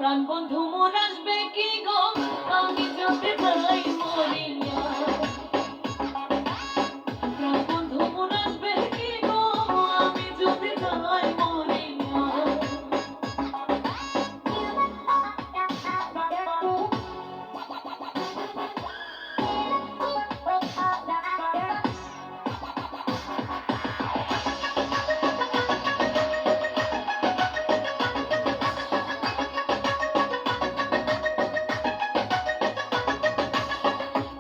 প্রাণ বন্ধু মোর আসবে কি গো আমি যদি যাই মরিয়া। প্রাণ বন্ধু মোর আসবে কি গো আমি যদি যাই মরিয়া।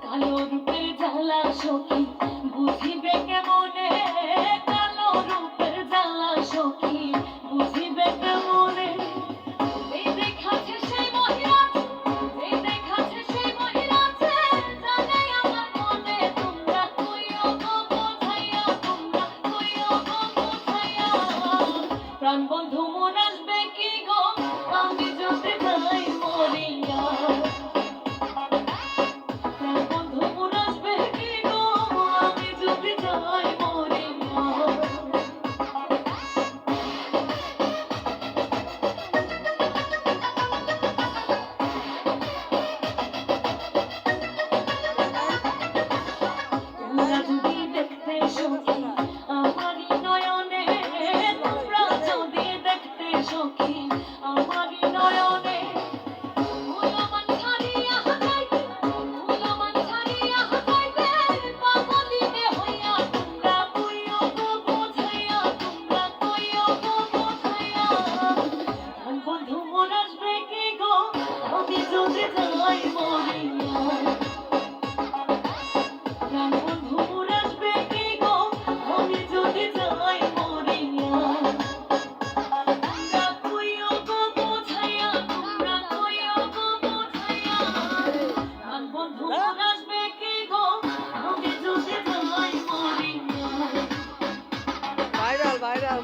কালো রূপের জ্বালা সখী বুঝিবে কেমনে, কালো রূপের জ্বালা সখী বুঝিবে কেমনে। এই দেখাছে সেই মহিরাছে, এই দেখাছে সেই মহিরাছে, জানে আমার মনে তোমরা কইও গো বোঝাইয়া, তোমরা কইও গো বোঝাইয়া। প্রাণ বন্ধু মোর আসবে কি গো আমি যদি যাই মরিয়া। বন্ধু মোর আসবে কি গো আমি যদি যাই মরিয়া। প্রাণ বন্ধু মোর আসবে কি গো আমি যদি যাই মরিয়া। তোমরা কইও গো বোঝাইয়া, তোমরা কইও গো বোঝাইয়া। প্রাণ বন্ধু মোর আসবে কি গো আমি যদি যাই মরিয়া। Viral viral